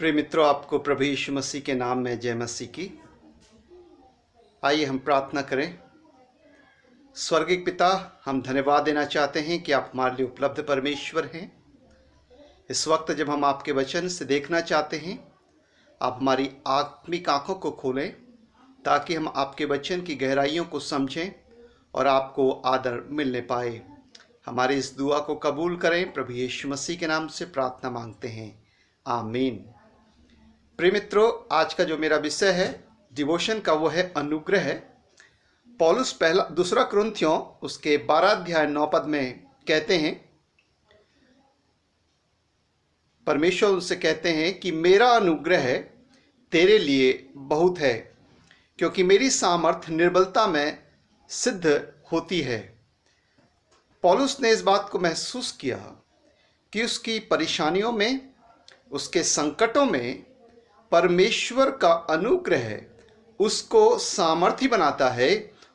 प्रिय मित्रों, आपको प्रभु यीशु मसीह के नाम में जय मसीह की। आइए हम प्रार्थना करें। स्वर्गीय पिता, हम धन्यवाद देना चाहते हैं कि आप हमारे लिए उपलब्ध परमेश्वर हैं। इस वक्त जब हम आपके वचन से देखना चाहते हैं, आप हमारी आत्मिक आंखों को खोलें ताकि हम आपके वचन की गहराइयों को समझें और आपको आदर मिलने पाए। हमारी इस दुआ को कबूल करें। प्रभु यीशु मसीह के नाम से प्रार्थना मांगते हैं, आमीन। प्रिय मित्रों, आज का जो मेरा विषय है डिवोशन का, वो है अनुग्रह। पौलुस दूसरा कुरिन्थियों उसके 12 अध्याय 9 पद में कहते हैं, परमेश्वर उनसे कहते हैं कि मेरा अनुग्रह तेरे लिए बहुत है, क्योंकि मेरी सामर्थ्य निर्बलता में सिद्ध होती है। पौलुस ने इस बात को महसूस किया कि उसकी परेशानियों में, उसके संकटों में परमेश्वर का अनुग्रह उसको सामर्थी बनाता है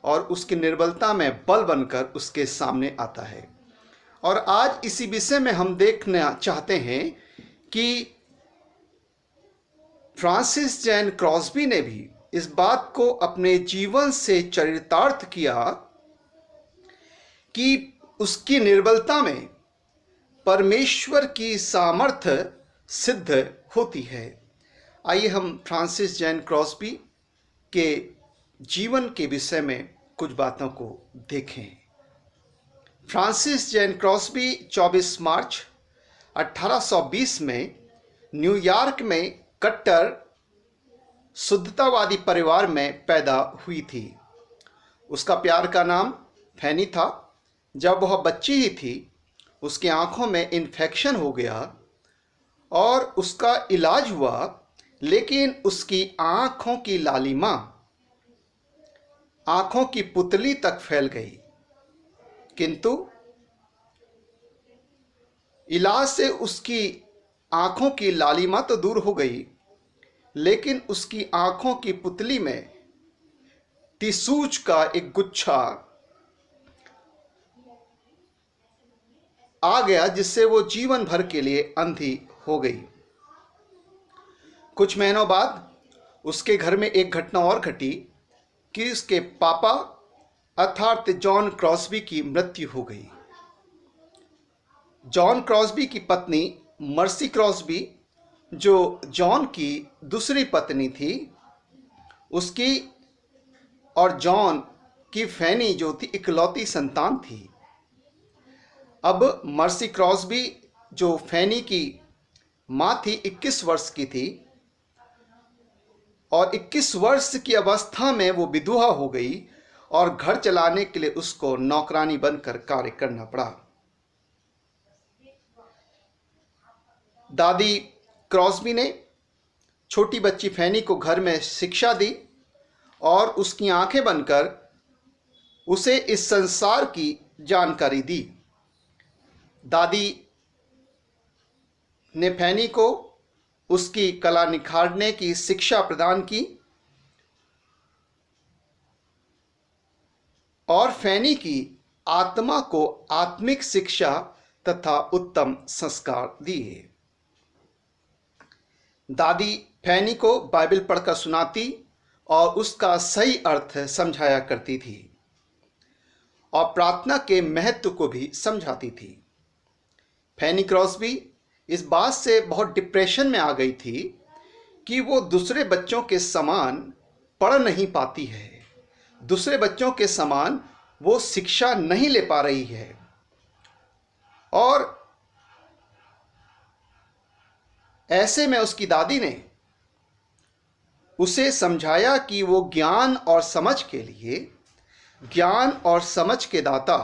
और उसकी निर्बलता में बल बनकर उसके सामने आता है। और आज इसी विषय में हम देखना चाहते हैं कि फ्रांसिस जैन क्रॉस्बी ने भी इस बात को अपने जीवन से चरितार्थ किया कि उसकी निर्बलता में परमेश्वर की सामर्थ्य सिद्ध होती है। आइए हम फ्रांसिस जैन क्रॉस्बी के जीवन के विषय में कुछ बातों को देखें। फ्रांसिस जैन क्रॉस्बी 24 मार्च 1820 में न्यूयॉर्क में कट्टर शुद्धतावादी परिवार में पैदा हुई थी। उसका प्यार का नाम फैनी था। जब वह बच्ची ही थी, उसकी आंखों में इन्फेक्शन हो गया और उसका इलाज हुआ, लेकिन उसकी आंखों की लालिमा आंखों की पुतली तक फैल गई। किंतु इलाज से उसकी आंखों की लालिमा तो दूर हो गई, लेकिन उसकी आंखों की पुतली में टिश्यूज का एक गुच्छा आ गया, जिससे वो जीवन भर के लिए अंधी हो गई। कुछ महीनों बाद उसके घर में एक घटना और घटी कि उसके पापा अर्थात जॉन क्रॉस्बी की मृत्यु हो गई। जॉन क्रॉस्बी की पत्नी मर्सी क्रॉस्बी, जो जॉन की दूसरी पत्नी थी, उसकी और जॉन की फैनी जो थी इकलौती संतान थी। अब मर्सी क्रॉस्बी जो फैनी की मां थी, 21 वर्ष की थी और 21 वर्ष की अवस्था में वो विधवा हो गई और घर चलाने के लिए उसको नौकरानी बनकर कार्य करना पड़ा। दादी क्रॉस्बी ने छोटी बच्ची फैनी को घर में शिक्षा दी और उसकी आंखें बनकर उसे इस संसार की जानकारी दी। दादी ने फैनी को उसकी कला निखारने की शिक्षा प्रदान की और फैनी की आत्मा को आत्मिक शिक्षा तथा उत्तम संस्कार दिए। दादी फैनी को बाइबल पढ़कर सुनाती और उसका सही अर्थ समझाया करती थी और प्रार्थना के महत्व को भी समझाती थी। फैनी क्रॉस्बी इस बात से बहुत डिप्रेशन में आ गई थी कि वो दूसरे बच्चों के समान पढ़ नहीं पाती है, दूसरे बच्चों के समान वो शिक्षा नहीं ले पा रही है। और ऐसे में उसकी दादी ने उसे समझाया कि वो ज्ञान और समझ के लिए, ज्ञान और समझ के दाता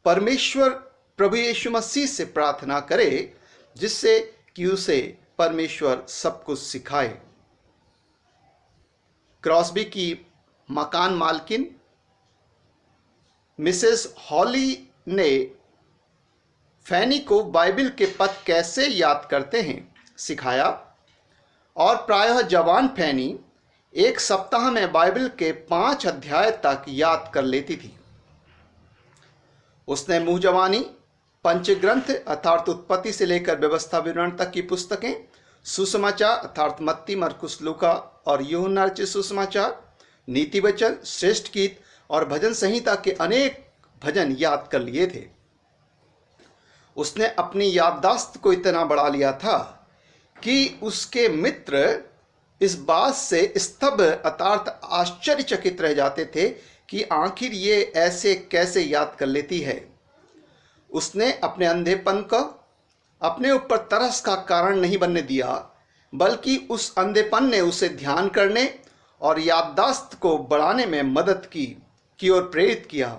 परमेश्वर प्रभु यीशु मसीह से प्रार्थना करे, जिससे कि उसे परमेश्वर सब कुछ सिखाए। क्रॉस्बी की मकान मालकिन मिसेस हॉली ने फैनी को बाइबल के पद कैसे याद करते हैं सिखाया और प्रायः जवान फैनी एक सप्ताह में बाइबल के 5 अध्याय तक याद कर लेती थी। उसने मुंह जवानी, पंचग्रंथ अर्थात उत्पत्ति से लेकर व्यवस्था विवरण तक की पुस्तकें सुसमाचार अर्थात मत्ती, मरकुस, लूका और यूहन्ना रचित सुसमाचार, नीति वचन, श्रेष्ठ गीत और भजन संहिता के अनेक भजन याद कर लिए थे। उसने अपनी याददाश्त को इतना बढ़ा लिया था कि उसके मित्र इस बात से स्तब्ध अर्थात आश्चर्यचकित रह जाते थे कि आखिर ये ऐसे कैसे याद कर लेती है। उसने अपने अंधेपन को अपने ऊपर तरस का कारण नहीं बनने दिया, बल्कि उस अंधेपन ने उसे ध्यान करने और याददाश्त को बढ़ाने में मदद की ओर प्रेरित किया।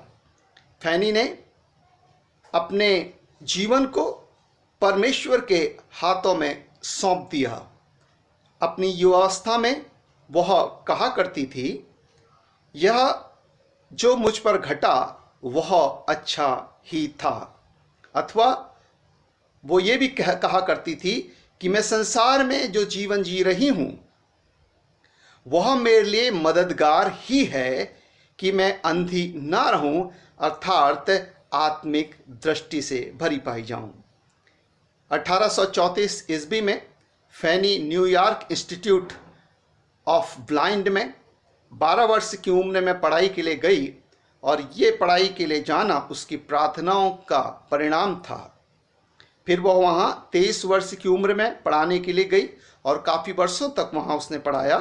फैनी ने अपने जीवन को परमेश्वर के हाथों में सौंप दिया। अपनी युवावस्था में वह कहा करती थी, यह जो मुझ पर घटा वह अच्छा ही था, अथवा वो ये भी कहा करती थी कि मैं संसार में जो जीवन जी रही हूँ वह मेरे लिए मददगार ही है कि मैं अंधी ना रहूं, अर्थात आत्मिक दृष्टि से भरी पाई जाऊं। 1834 ईस्वी में फैनी न्यूयॉर्क इंस्टीट्यूट ऑफ ब्लाइंड में 12 वर्ष की उम्र में पढ़ाई के लिए गई और ये पढ़ाई के लिए जाना उसकी प्रार्थनाओं का परिणाम था। फिर वह वहाँ 23 वर्ष की उम्र में पढ़ाने के लिए गई और काफ़ी वर्षों तक वहाँ उसने पढ़ाया।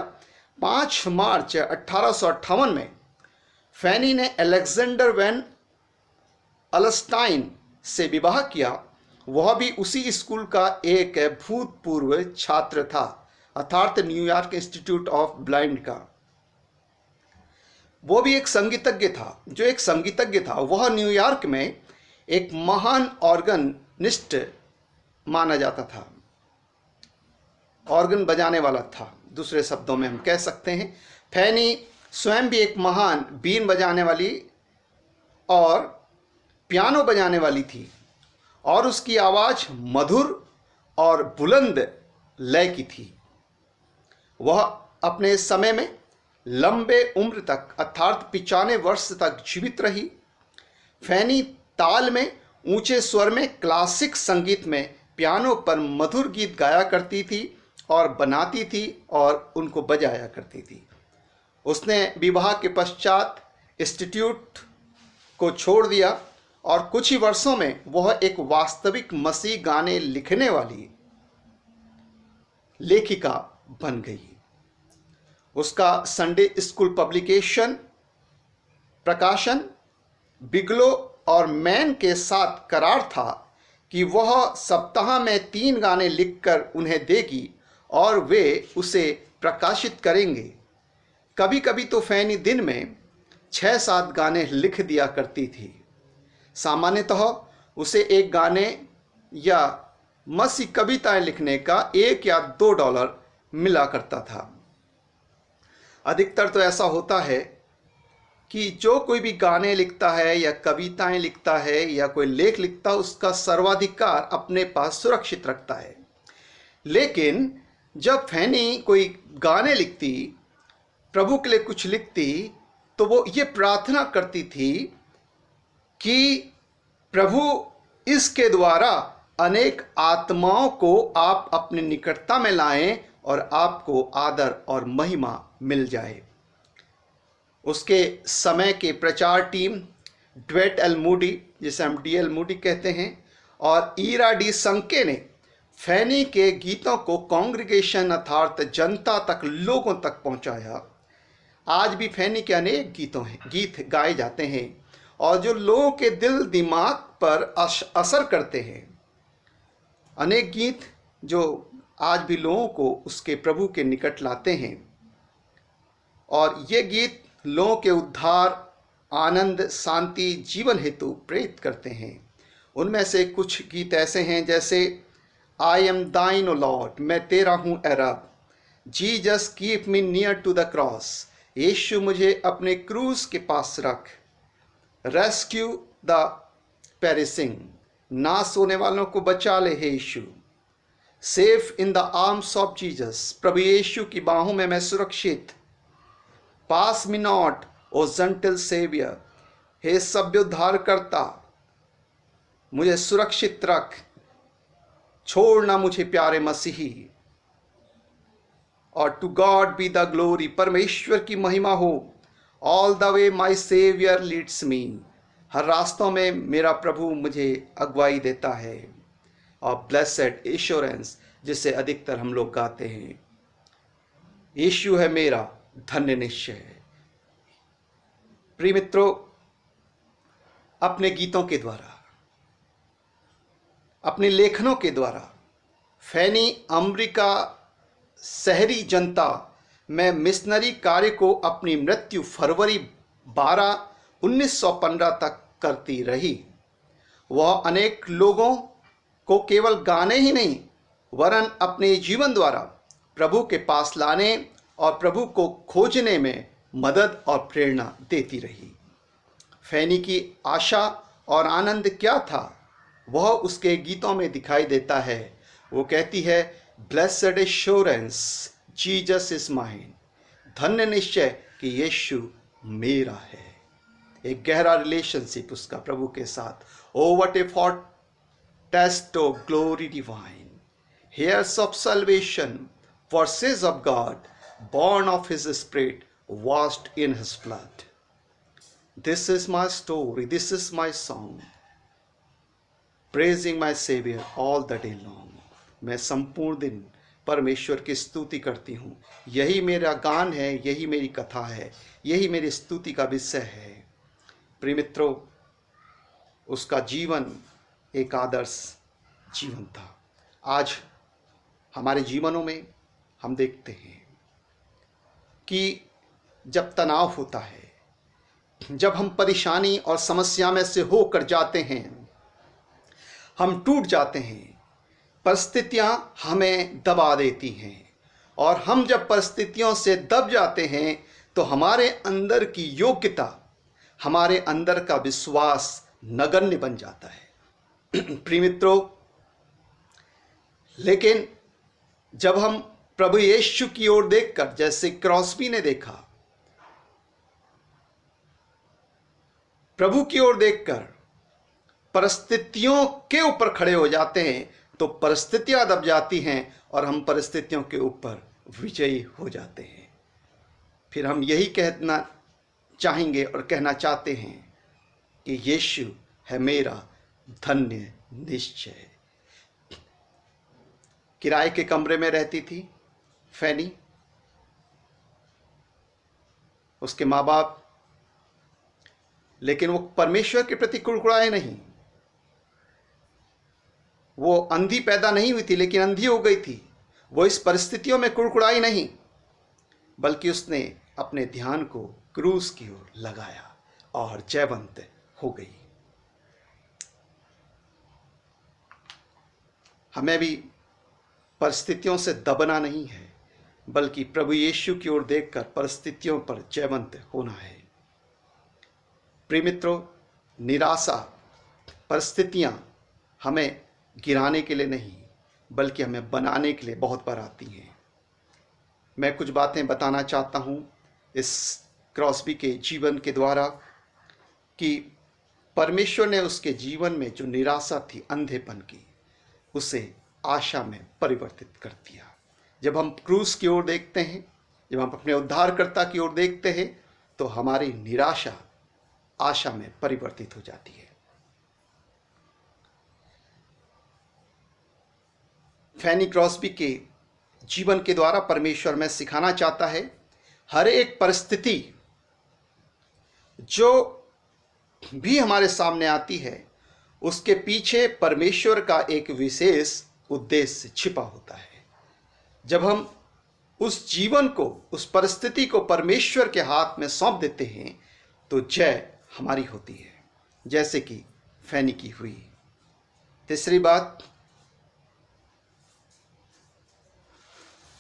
5 मार्च 1858 में फैनी ने अलेक्जेंडर वैन अलस्टाइन से विवाह किया। वह भी उसी स्कूल का एक भूतपूर्व छात्र था, अर्थात न्यूयॉर्क इंस्टीट्यूट ऑफ ब्लाइंड का। वो भी एक संगीतज्ञ था। जो एक संगीतज्ञ था वह न्यूयॉर्क में एक महान ऑर्गनिस्ट माना जाता था, ऑर्गन बजाने वाला था, दूसरे शब्दों में हम कह सकते हैं। फैनी स्वयं भी एक महान बीन बजाने वाली और पियानो बजाने वाली थी और उसकी आवाज़ मधुर और बुलंद लय की थी। वह अपने समय में लंबे उम्र तक अर्थात 95 वर्ष तक जीवित रही। फैनी ताल में, ऊंचे स्वर में, क्लासिक संगीत में, पियानो पर मधुर गीत गाया करती थी और बनाती थी और उनको बजाया करती थी। उसने विवाह के पश्चात इंस्टीट्यूट को छोड़ दिया और कुछ ही वर्षों में वह एक वास्तविक मसीह गाने लिखने वाली लेखिका बन गई। उसका संडे स्कूल प्रकाशन बिगलो और मैन के साथ करार था कि वह सप्ताह में 3 गाने लिखकर उन्हें देगी और वे उसे प्रकाशित करेंगे। कभी कभी तो फैनी दिन में 6-7 गाने लिख दिया करती थी। सामान्यतः उसे एक गाने या मसीह कविताएं लिखने का $1 या $2 मिला करता था। अधिकतर तो ऐसा होता है कि जो कोई भी गाने लिखता है या कविताएं लिखता है या कोई लेख लिखता है उसका सर्वाधिकार अपने पास सुरक्षित रखता है। लेकिन जब फैनी कोई गाने लिखती, प्रभु के लिए कुछ लिखती, तो वो ये प्रार्थना करती थी कि प्रभु इसके द्वारा अनेक आत्माओं को आप अपनी निकटता में लाएं और आपको आदर और महिमा मिल जाए। उसके समय के प्रचार टीम ड्वेट एल मूडी, जिसे हम DL मूडी कहते हैं, और ईरा डी संके ने फैनी के गीतों को कांग्रेगेशन अर्थात जनता तक, लोगों तक पहुंचाया। आज भी फैनी के अनेक गीत गाए जाते हैं और जो लोगों के दिल दिमाग पर असर करते हैं। अनेक गीत जो आज भी लोगों को उसके प्रभु के निकट लाते हैं और ये गीत लोगों के उद्धार, आनंद, शांति, जीवन हेतु प्रेरित करते हैं। उनमें से कुछ गीत ऐसे हैं जैसे आई एम दाइन ओ लॉर्ड, मैं तेरा हूँ ए रब, Jesus keep me near to the cross, यीशु मुझे अपने क्रूस के पास रख, रेस्क्यू द पेरिसिंग, नाश होने वालों को बचा ले हे यीशु, safe in the arms of Jesus, प्रभु यीशु की बाहों में मैं सुरक्षित, pass me not O gentle saviour, हे सभ्य उद्धारकर्ता मुझे सुरक्षित रख, छोड़ ना मुझे प्यारे मसीही। और to God be the glory, परमेश्वर की महिमा हो। All the way my saviour leads me, हर रास्तों में मेरा प्रभु मुझे अगुवाई देता है। और ब्लेसेड एश्योरेंस, जिसे अधिकतर हम लोग गाते हैं, यीशु है मेरा धन्य निश्चय। प्रिय मित्रों, अपने गीतों के द्वारा, अपने लेखनों के द्वारा फैनी अमेरिका शहरी जनता में मिशनरी कार्य को अपनी मृत्यु फरवरी 12, 1915 तक करती रही। वह अनेक लोगों को केवल गाने ही नहीं वरन अपने जीवन द्वारा प्रभु के पास लाने और प्रभु को खोजने में मदद और प्रेरणा देती रही। फैनी की आशा और आनंद क्या था, वह उसके गीतों में दिखाई देता है। वो कहती है, blessed assurance Jesus is mine, धन्य निश्चय कि यीशु मेरा है। एक गहरा रिलेशनशिप उसका प्रभु के साथ। Oh what A foretaste of glory divine, heirs of salvation, verses of God, born of his spirit, washed in his blood. This is my story, this is my song, praising my Savior all the day long. मैं संपूर्ण दिन परमेश्वर की स्तुति करती हूँ। यही मेरा गान है, यही मेरी कथा है, यही मेरी स्तुति का विषय है। प्रिय मित्रों, उसका जीवन एक आदर्श जीवन था। आज हमारे जीवनों में हम देखते हैं कि जब तनाव होता है, जब हम परेशानी और समस्या में से होकर जाते हैं, हम टूट जाते हैं, परिस्थितियां हमें दबा देती हैं, और हम जब परिस्थितियों से दब जाते हैं तो हमारे अंदर की योग्यता, हमारे अंदर का विश्वास नगण्य बन जाता है। प्रिय मित्रों, लेकिन जब हम प्रभु यीशु की ओर देखकर, जैसे क्रॉस्बी ने देखा, प्रभु की ओर देखकर परिस्थितियों के ऊपर खड़े हो जाते हैं, तो परिस्थितियां दब जाती हैं और हम परिस्थितियों के ऊपर विजयी हो जाते हैं। फिर हम यही कहना चाहेंगे और कहना चाहते हैं कि यीशु है मेरा धन्य निश्चय। किराए के कमरे में रहती थी फैनी, उसके माँ बाप, लेकिन वो परमेश्वर के प्रति कुड़कुड़ाए नहीं। वो अंधी पैदा नहीं हुई थी लेकिन अंधी हो गई थी। वो इस परिस्थितियों में कुड़कुड़ाई नहीं, बल्कि उसने अपने ध्यान को क्रूस की ओर लगाया और जयवंत हो गई। हमें भी परिस्थितियों से दबना नहीं है, बल्कि प्रभु यीशु की ओर देखकर परिस्थितियों पर जयवंत होना है। प्रिय मित्रों, निराशा, परिस्थितियां हमें गिराने के लिए नहीं, बल्कि हमें बनाने के लिए बहुत बार आती हैं। मैं कुछ बातें बताना चाहता हूं इस क्रॉस्बी के जीवन के द्वारा कि परमेश्वर ने उसके जीवन में जो निराशा थी अंधेपन की, उसे आशा में परिवर्तित कर दिया। जब हम क्रूस की ओर देखते हैं, जब हम अपने उद्धारकर्ता की ओर देखते हैं, तो हमारी निराशा आशा में परिवर्तित हो जाती है। फैनी क्रॉस्बी के जीवन के द्वारा परमेश्वर में सिखाना चाहता है, हर एक परिस्थिति जो भी हमारे सामने आती है, उसके पीछे परमेश्वर का एक विशेष उद्देश्य छिपा होता है। जब हम उस जीवन को, उस परिस्थिति को परमेश्वर के हाथ में सौंप देते हैं, तो जय हमारी होती है, जैसे कि फैनी की हुई। तीसरी बात,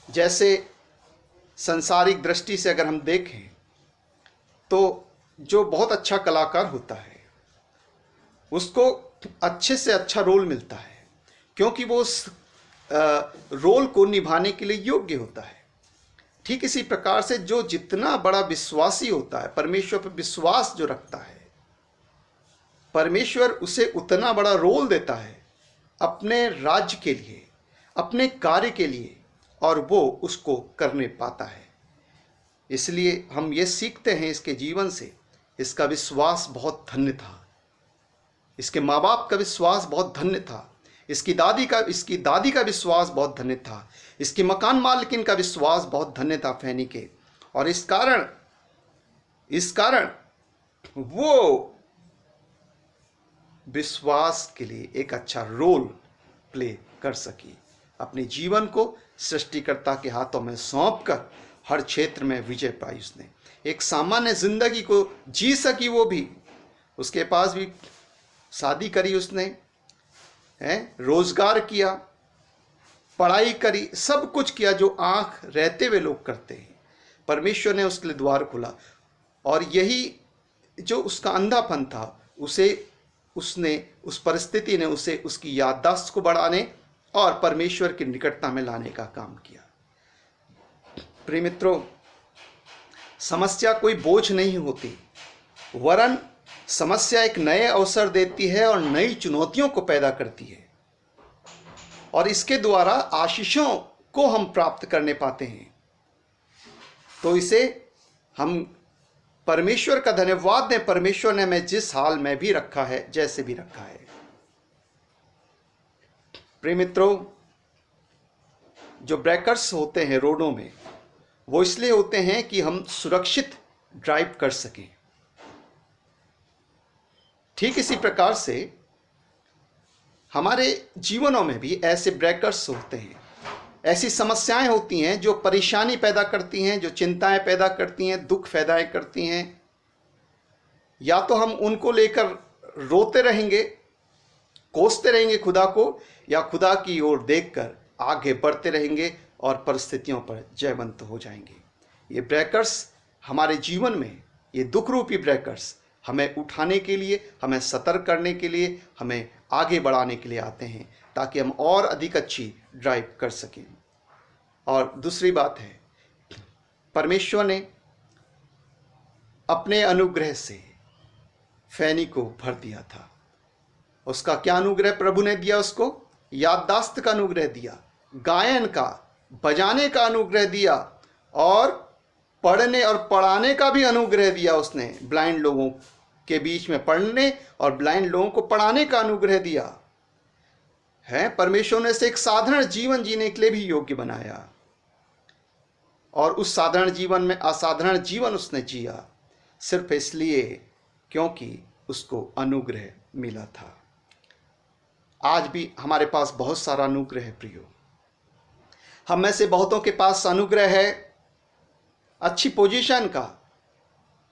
जैसे संसारिक दृष्टि से अगर हम देखें तो जो बहुत अच्छा कलाकार होता है उसको अच्छे से अच्छा रोल मिलता है, क्योंकि वो उस रोल को निभाने के लिए योग्य होता है। ठीक इसी प्रकार से जो जितना बड़ा विश्वासी होता है, परमेश्वर पर विश्वास जो रखता है, परमेश्वर उसे उतना बड़ा रोल देता है अपने राज्य के लिए, अपने कार्य के लिए, और वो उसको करने पाता है। इसलिए हम ये सीखते हैं इसके जीवन से, इसका विश्वास बहुत धन्य था, इसके माँ बाप का विश्वास बहुत धन्य था, इसकी दादी का विश्वास बहुत धन्य था, इसकी मकान मालकिन का विश्वास बहुत धन्य था फैनी के। और इस कारण वो विश्वास के लिए एक अच्छा रोल प्ले कर सकी। अपने जीवन को सृष्टिकर्ता के हाथों में सौंप कर हर क्षेत्र में विजय पाई उसने। एक सामान्य जिंदगी को जी सकी वो भी। उसके पास भी शादी करी उसने, रोजगार किया, पढ़ाई करी, सब कुछ किया जो आंख रहते हुए लोग करते हैं। परमेश्वर ने उसके लिए द्वार खोला और यही जो उसका अंधापन था उस परिस्थिति ने उसे उसकी याददाश्त को बढ़ाने और परमेश्वर की निकटता में लाने का काम किया। प्रिय मित्रों, समस्या कोई बोझ नहीं होती, वरन समस्या एक नए अवसर देती है और नई चुनौतियों को पैदा करती है, और इसके द्वारा आशीषों को हम प्राप्त करने पाते हैं। तो इसे हम परमेश्वर का धन्यवाद दें। परमेश्वर ने हमें जिस हाल में भी रखा है, जैसे भी रखा है। प्रिय मित्रों, जो ब्रेकर्स होते हैं रोडों में, वो इसलिए होते हैं कि हम सुरक्षित ड्राइव कर सकें। ठीक इसी प्रकार से हमारे जीवनों में भी ऐसे ब्रेकर्स होते हैं, ऐसी समस्याएं होती हैं जो परेशानी पैदा करती हैं, जो चिंताएं पैदा करती हैं, दुख पैदा करती हैं। या तो हम उनको लेकर रोते रहेंगे, कोसते रहेंगे खुदा को, या खुदा की ओर देखकर आगे बढ़ते रहेंगे और परिस्थितियों पर जयवंत हो जाएंगे। ये ब्रेकर्स हमारे जीवन में, ये दुख रूपी ब्रेकर्स हमें उठाने के लिए, हमें सतर्क करने के लिए, हमें आगे बढ़ाने के लिए आते हैं, ताकि हम और अधिक अच्छी ड्राइव कर सकें। और दूसरी बात है, परमेश्वर ने अपने अनुग्रह से फैनी को भर दिया था। उसका क्या अनुग्रह प्रभु ने दिया? उसको याददाश्त का अनुग्रह दिया, गायन का, बजाने का अनुग्रह दिया, और पढ़ने और पढ़ाने का भी अनुग्रह दिया। उसने ब्लाइंड लोगों के बीच में पढ़ने और ब्लाइंड लोगों को पढ़ाने का अनुग्रह दिया है। परमेश्वर ने इसे एक साधारण जीवन जीने के लिए भी योग्य बनाया, और उस साधारण जीवन में असाधारण जीवन उसने जिया, सिर्फ इसलिए क्योंकि उसको अनुग्रह मिला था। आज भी हमारे पास बहुत सारा अनुग्रह है प्रियो। हम में से बहुतों के पास अनुग्रह है अच्छी पोजीशन का।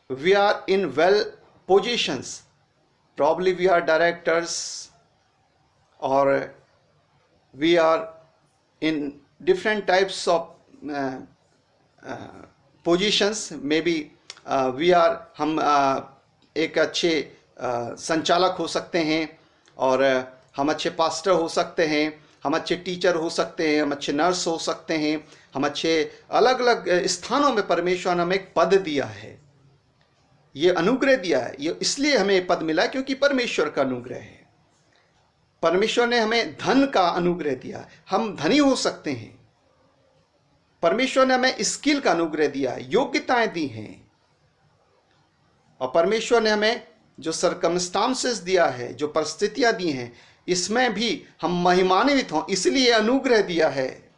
We are in well positions, probably we are directors, और we are in different types of positions. May be हम एक अच्छे संचालक हो सकते हैं, और हम अच्छे पास्टर हो सकते हैं, हम अच्छे टीचर हो सकते हैं, हम अच्छे नर्स हो सकते हैं, हम अच्छे अलग अलग स्थानों में परमेश्वर ने हमें एक पद दिया है, ये अनुग्रह दिया है। ये इसलिए हमें पद मिला क्योंकि परमेश्वर का अनुग्रह है। परमेश्वर ने हमें धन का अनुग्रह दिया, हम धनी हो सकते हैं। परमेश्वर ने हमें स्किल का अनुग्रह दिया, योग्यताएं दी हैं। और परमेश्वर ने हमें जो सर्कमस्टांसेस दिया है, जो परिस्थितियां दी हैं, इसमें भी हम महिमान्वित हों, इसलिए अनुग्रह दिया है।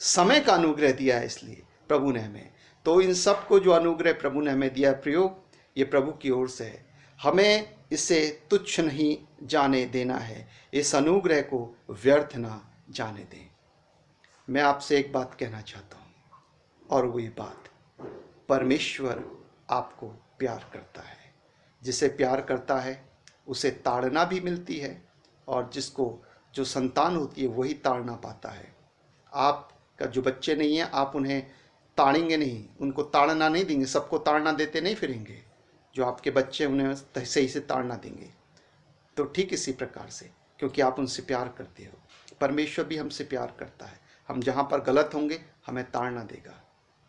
समय का अनुग्रह दिया है इसलिए प्रभु ने हमें। तो इन सब को जो अनुग्रह प्रभु ने हमें दिया है प्रियो, ये प्रभु की ओर से है। हमें इसे तुच्छ नहीं जाने देना है, इस अनुग्रह को व्यर्थ ना जाने दें। मैं आपसे एक बात कहना चाहता हूँ, और वो ये बात, परमेश्वर आपको प्यार करता है। जिसे प्यार करता है उसे ताड़ना भी मिलती है, और जो संतान होती है वही ताड़ना पाता है। आपका जो बच्चे नहीं हैं, आप उन्हें ताड़ेंगे नहीं, उनको ताड़ना नहीं देंगे, सबको ताड़ना देते नहीं फिरेंगे। जो आपके बच्चे उन्हें सही से ताड़ना देंगे। तो ठीक इसी प्रकार से, क्योंकि आप उनसे प्यार करते हो, परमेश्वर भी हमसे प्यार करता है। हम जहाँ पर गलत होंगे हमें ताड़ना देगा।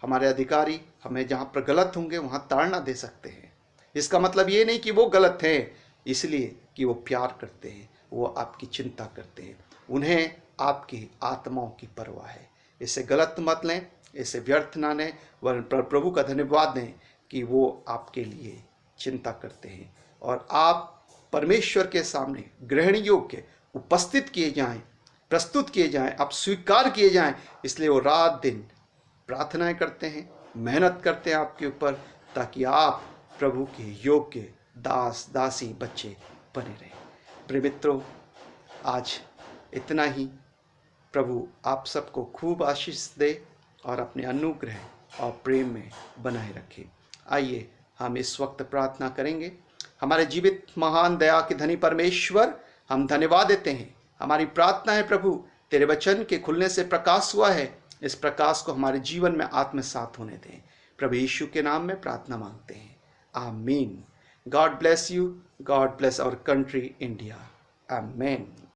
हमारे अधिकारी हमें जहाँ पर गलत होंगे वहाँ ताड़ना दे सकते हैं। इसका मतलब ये नहीं कि वो गलत हैं, इसलिए कि वो प्यार करते हैं, वो आपकी चिंता करते हैं, उन्हें आपकी आत्माओं की परवाह है। इसे गलत मत लें, इसे व्यर्थ ना लें, वरन प्रभु का धन्यवाद दें कि वो आपके लिए चिंता करते हैं और आप परमेश्वर के सामने ग्रहण योग्य उपस्थित किए जाएं, प्रस्तुत किए जाएं, आप स्वीकार किए जाएं। इसलिए वो रात दिन प्रार्थनाएं करते हैं, मेहनत करते हैं आपके ऊपर, ताकि आप प्रभु के योग्य दास दासी बच्चे बने रहें। प्रिय मित्रों, आज इतना ही। प्रभु आप सबको खूब आशीष दे और अपने अनुग्रह और प्रेम में बनाए रखे। आइए हम इस वक्त प्रार्थना करेंगे। हमारे जीवित महान दया के धनी परमेश्वर, हम धन्यवाद देते हैं। हमारी प्रार्थना है प्रभु, तेरे वचन के खुलने से प्रकाश हुआ है, इस प्रकाश को हमारे जीवन में आत्मसात होने दें। प्रभु यीशु के नाम में प्रार्थना मांगते हैं, आमीन। God bless you, God bless our country India, आमीन।